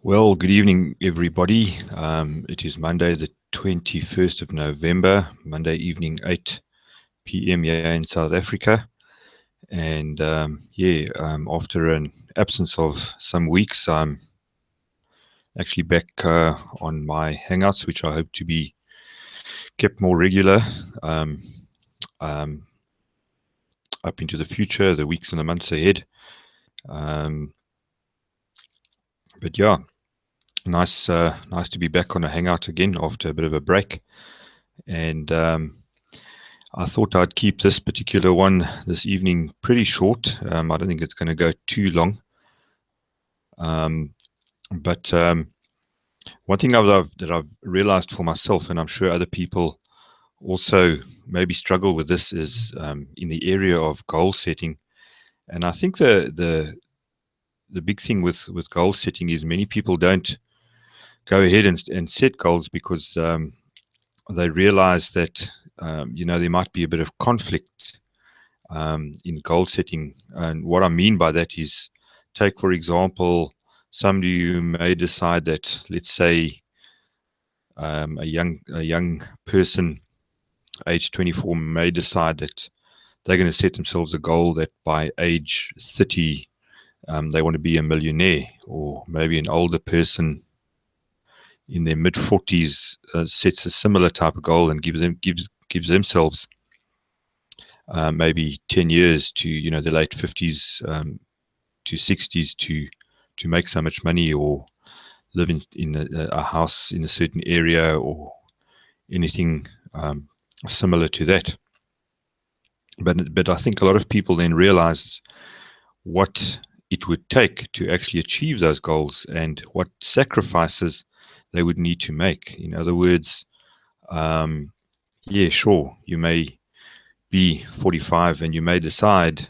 Well, good evening, everybody. It is Monday, the 21st of November, Monday evening, 8 p.m. here in South Africa. And after an absence of some weeks, I'm actually back on my Hangouts, which I hope to be kept more regular um, um, up into the future, the weeks and the months ahead. Um, but yeah, nice to be back on a Hangout again after a bit of a break. And I thought I'd keep this particular one this evening pretty short. I don't think it's going to go too long. But one thing that I've realized for myself, and I'm sure other people also maybe struggle with this, is in the area of goal setting. And I think the big thing with goal setting is many people don't go ahead and set goals because they realize that there might be a bit of conflict in goal setting. And what I mean by that is, take for example, somebody who may decide that, let's say, a young person, age 24, may decide that they're going to set themselves a goal that by age 30 they want to be a millionaire, or maybe an older person in their mid 40s sets a similar type of goal and gives themselves maybe 10 years to the late 50s to 60s to make so much money, or live in a house in a certain area, or anything similar to that. But I think a lot of people then realize what it would take to actually achieve those goals and what sacrifices they would need to make. In other words, yeah, sure, you may be 45 and you may decide,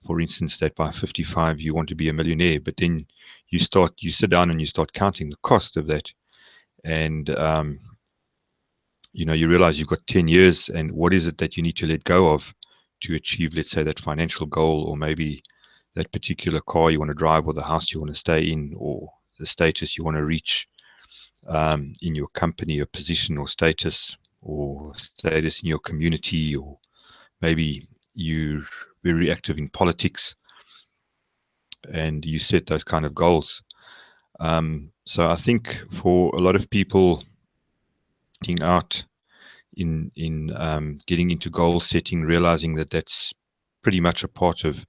for instance, that by 55 you want to be a millionaire, but then you sit down and you start counting the cost of that, and you realize you've got 10 years, and what is it that you need to let go of to achieve, let's say, that financial goal, or maybe that particular car you want to drive, or the house you want to stay in, or the status you want to reach in your company, or position or status in your community, or maybe you're very active in politics and you set those kind of goals. So I think for a lot of people, getting out in getting into goal setting, realizing that that's pretty much a part of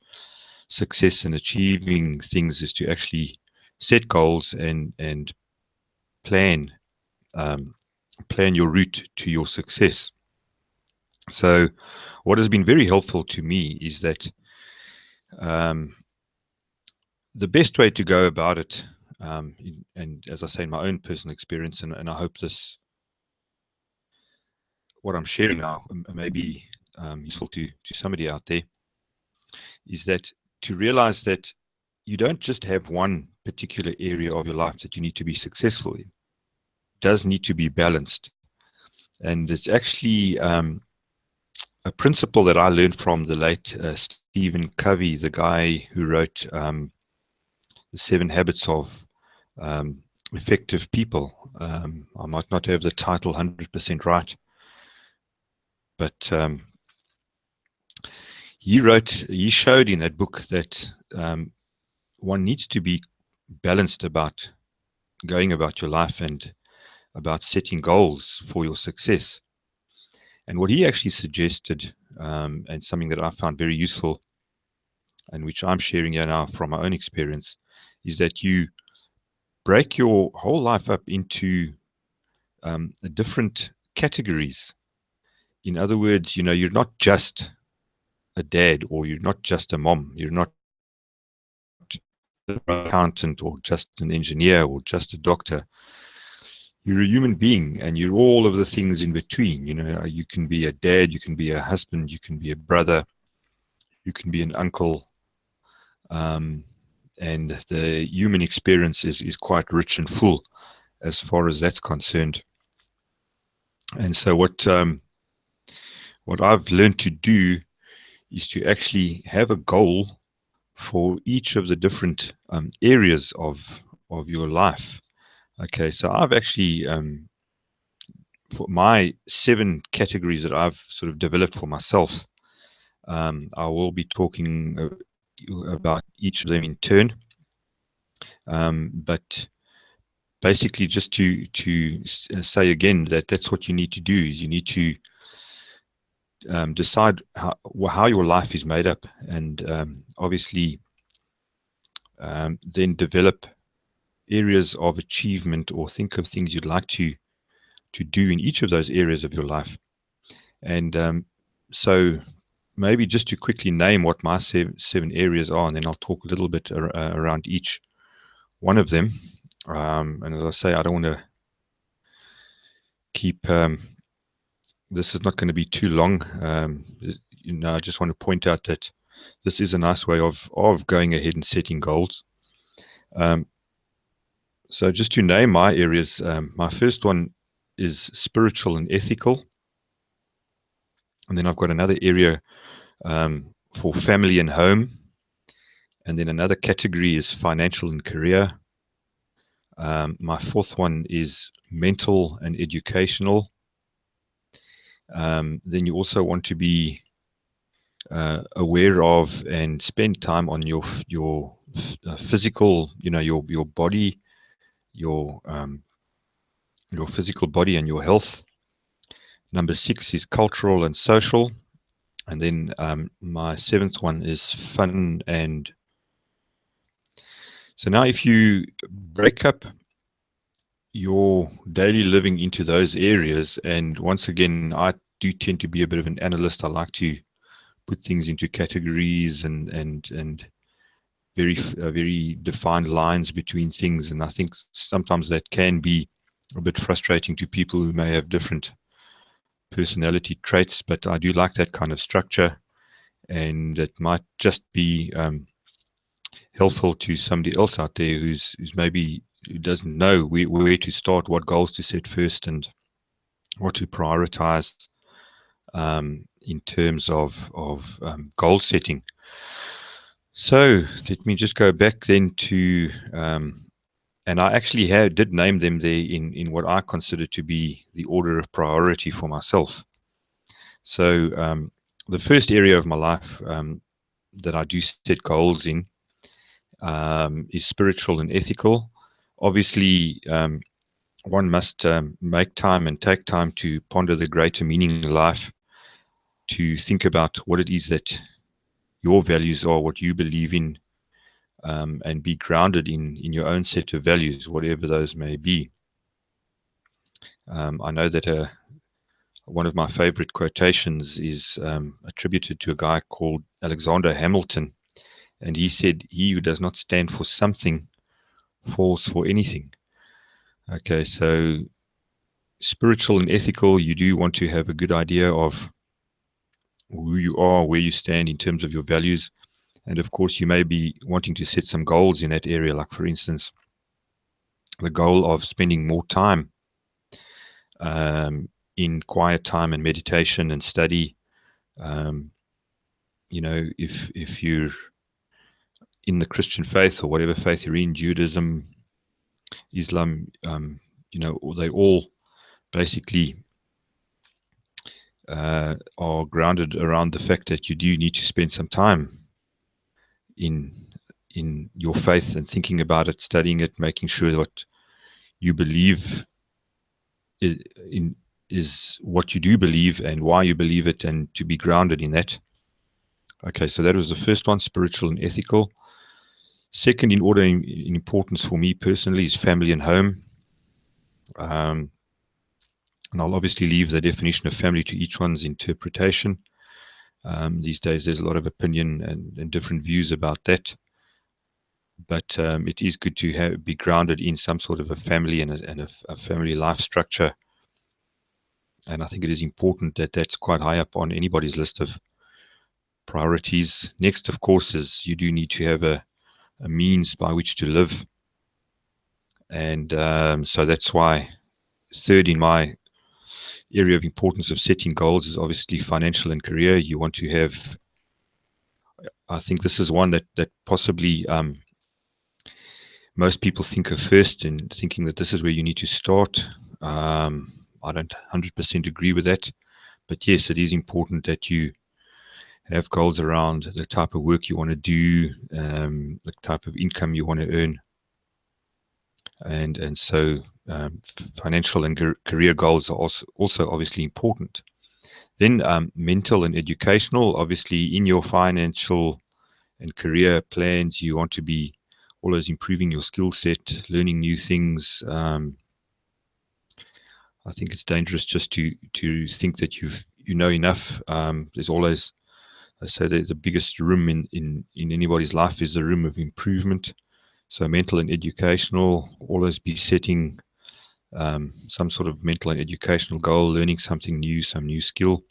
success and achieving things, is to actually set goals and plan plan your route to your success. So what has been very helpful to me is that the best way to go about it, and as I say, in my own personal experience, and I hope what I'm sharing now may be useful to somebody out there, is that to realize that you don't just have one particular area of your life that you need to be successful in. It does need to be balanced. And it's actually a principle that I learned from the late Stephen Covey, the guy who wrote The 7 Habits of Effective People. I might not have the title 100% right, but he showed in that book that one needs to be balanced about going about your life and about setting goals for your success. And what he actually suggested, and something that I found very useful, and which I'm sharing here now from my own experience, is that you break your whole life up into different categories. In other words, you're not just a dad, or you're not just a mom, you're not an accountant, or just an engineer, or just a doctor. You're a human being, and you're all of the things in between. You can be a dad, you can be a husband, you can be a brother, you can be an uncle, and the human experience is quite rich and full as far as that's concerned. And so what I've learned to do is to actually have a goal for each of the different areas your life. Okay, so I've actually for my 7 categories that I've sort of developed for myself. I will be talking about each of them in turn, but basically just to say again that that's what you need to do, is you need to decide how your life is made up, and obviously then develop areas of achievement, or think of things you'd like to do in each of those areas of your life. And so maybe just to quickly name what my 7 areas are, and then I'll talk a little bit around each one of them. And as I say, I don't want to keep this is not going to be too long. I just want to point out that this is a nice way of going ahead and setting goals. So just to name my areas, my first one is spiritual and ethical. And then I've got another area for family and home. And then another category is financial and career. My fourth one is mental and educational. Then you also want to be aware of and spend time on your physical, your body, your physical body and your health. Number 6 is cultural and social. And then my 7th one is fun. And so now if you break up your daily living into those areas, and once again, I do tend to be a bit of an analyst. I like to put things into categories and very defined lines between things, and I think sometimes that can be a bit frustrating to people who may have different personality traits, but I do like that kind of structure, and it might just be helpful to somebody else out there who's maybe who doesn't know where to start, what goals to set first, and what to prioritize in terms of goal setting. So let me just go back then to, and I actually did name them there in what I consider to be the order of priority for myself. So the first area of my life that I do set goals in is spiritual and ethical. Obviously, one must make time and take time to ponder the greater meaning in life, to think about what it is that your values are, what you believe in, and be grounded in your own set of values, whatever those may be. I know that one of my favorite quotations is attributed to a guy called Alexander Hamilton, and he said, "He who does not stand for something falls for anything." Okay, so spiritual and ethical, you do want to have a good idea of who you are, where you stand in terms of your values. And of course, you may be wanting to set some goals in that area, like, for instance, the goal of spending more time in quiet time and meditation and study. If you're in the Christian faith or whatever faith you're in, Judaism, Islam, they all basically are grounded around the fact that you do need to spend some time in your faith and thinking about it, studying it, making sure what you believe is what you do believe and why you believe it, and to be grounded in that. Okay, so that was the first one, spiritual and ethical. Second in order in importance for me personally is family and home. And I'll obviously leave the definition of family to each one's interpretation. These days there's a lot of opinion and different views about that. But it is good to be grounded in some sort of a family and a family life structure. And I think it is important that that's quite high up on anybody's list of priorities. Next, of course, is you do need to have a means by which to live. And so that's why third in my area of importance of setting goals is obviously financial and career. You want to have, I think this is one that possibly most people think of first and thinking that this is where you need to start. I don't 100% agree with that, but yes, it is important that you have goals around the type of work you want to do, the type of income you want to earn, and so financial and career goals are also obviously important. Then mental and educational, obviously in your financial and career plans, you want to be always improving your skill set, learning new things. I think it's dangerous just to think that you know enough. There's always, I say, the biggest room in anybody's life is the room of improvement. So mental and educational, always be setting some sort of mental and educational goal, learning something new, some new skill.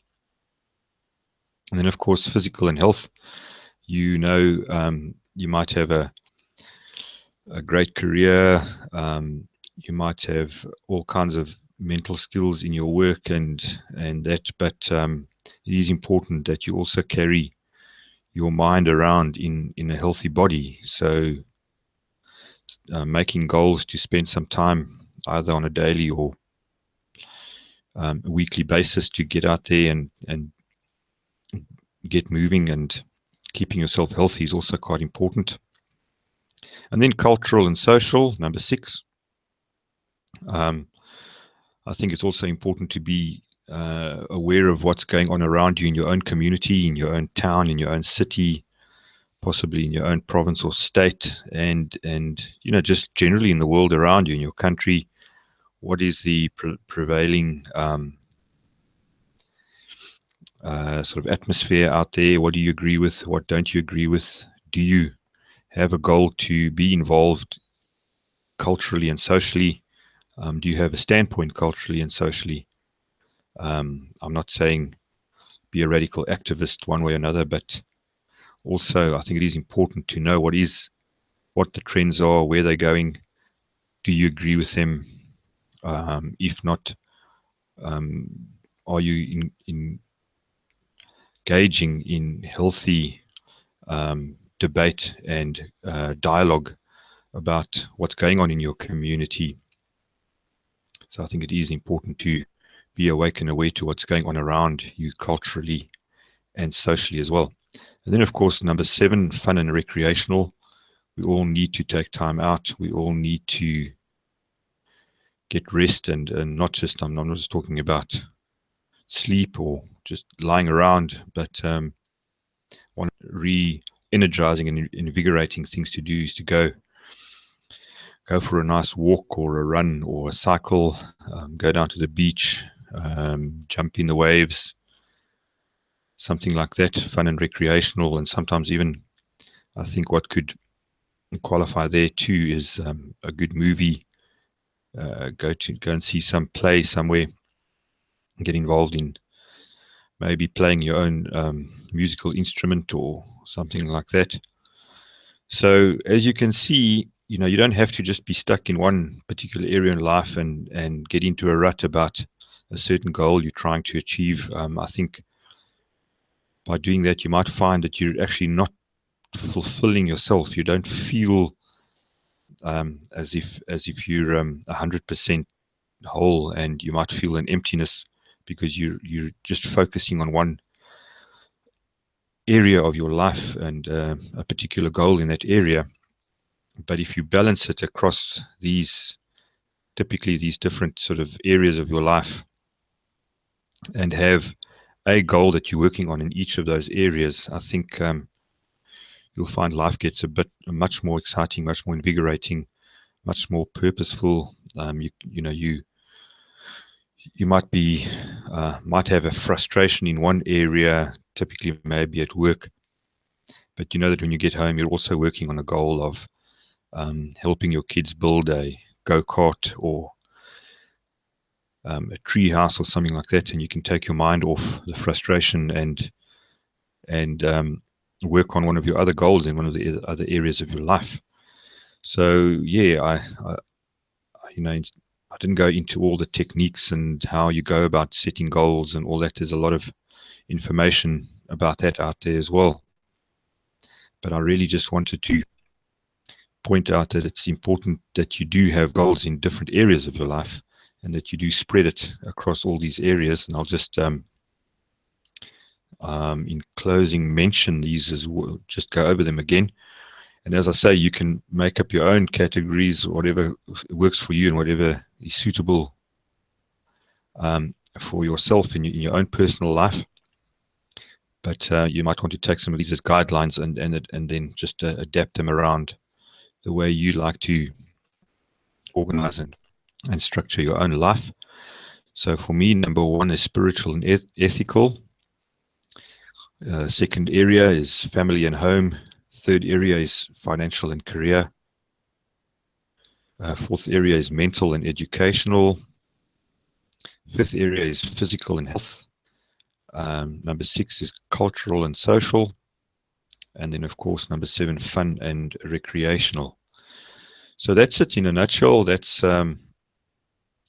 And then, of course, physical and health. You might have a great career. You might have all kinds of mental skills in your work and that, but it is important that you also carry your mind around in a healthy body. So making goals to spend some time either on a daily or a weekly basis to get out there and get moving and keeping yourself healthy is also quite important. And then cultural and social, number 6. I think it's also important to be aware of what's going on around you in your own community, in your own town, in your own city, possibly in your own province or state, and just generally in the world around you, in your country. What is the prevailing sort of atmosphere out there? What do you agree with? What don't you agree with? Do you have a goal to be involved culturally and socially? Do you have a standpoint culturally and socially? I'm not saying be a radical activist one way or another, but also I think it is important to know what the trends are, where they're going. Do you agree with them? If not, are you engaging in healthy debate and dialogue about what's going on in your community? So I think it is important to be awake and aware to what's going on around you culturally and socially as well. And then, of course, number 7, fun and recreational. We all need to take time out. We all need to get rest and not just, I'm not just talking about sleep or just lying around, but one re-energizing and invigorating things to do is to go for a nice walk or a run or a cycle, go down to the beach, jump in the waves, something like that, fun and recreational. And sometimes even, I think what could qualify there too is a good movie. Go and see some play somewhere, get involved in maybe playing your own musical instrument or something like that. So as you can see, you don't have to just be stuck in one particular area in life and get into a rut about a certain goal you're trying to achieve. I think by doing that, you might find that you're actually not fulfilling yourself. You don't feel as if you're 100% whole, and you might feel an emptiness because you're just focusing on one area of your life and a particular goal in that area. But if you balance it across typically these different sort of areas of your life and have a goal that you're working on in each of those areas, I think you'll find life gets much more exciting, much more invigorating, much more purposeful. You might have a frustration in one area, typically maybe at work, but you know that when you get home, you're also working on a goal of helping your kids build a go-kart or a tree house or something like that, and you can take your mind off the frustration and work on one of your other goals in one of the other areas of your life. So yeah, I didn't go into all the techniques and how you go about setting goals and all that. There's a lot of information about that out there as well. But I really just wanted to point out that it's important that you do have goals in different areas of your life and that you do spread it across all these areas. And I'll just, in closing, mention these as well, just go over them again. And as I say, you can make up your own categories, whatever works for you and whatever is suitable for yourself in your own personal life. But you might want to take some of these as guidelines and then just adapt them around the way you like to organize and structure your own life. So for me, number one is spiritual and ethical. Second area is family and home. Third area is financial and career. Fourth area is mental and educational. Fifth area is physical and health. Number 6 is cultural and social. And then, of course, number 7, fun and recreational. So that's it in a nutshell. That's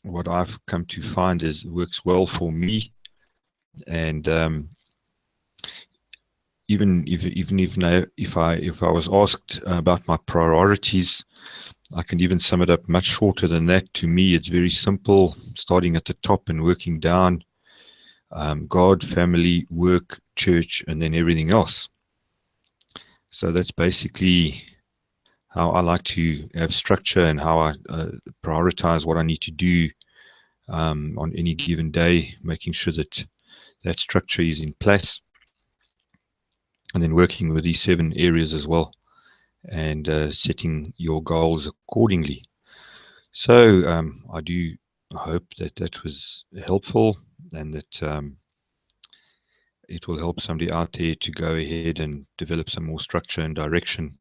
what I've come to find works well for me. And even if I was asked about my priorities, I can even sum it up much shorter than that. To me, it's very simple, starting at the top and working down. God, family, work, church, and then everything else. So that's basically how I like to have structure and how I prioritize what I need to do on any given day, making sure that that structure is in place. And then working with these 7 areas as well and setting your goals accordingly. So I do hope that that was helpful and that it will help somebody out there to go ahead and develop some more structure and direction.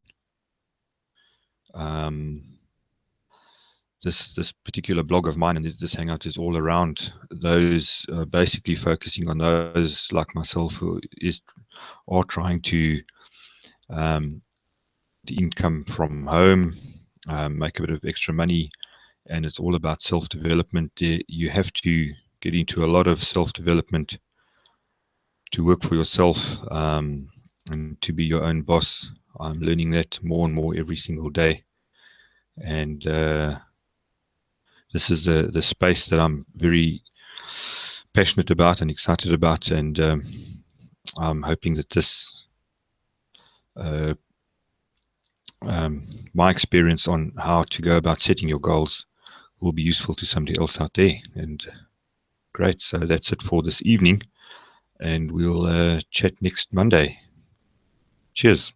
This particular blog of mine and this hangout is all around those, basically focusing on those like myself who are trying to the income from home, make a bit of extra money, and it's all about self-development. You have to get into a lot of self-development to work for yourself and to be your own boss. I'm learning that more and more every single day, and this is the space that I'm very passionate about and excited about, and I'm hoping that this my experience on how to go about setting your goals will be useful to somebody else out there. And great, so that's it for this evening, and we'll chat next Monday. Cheers.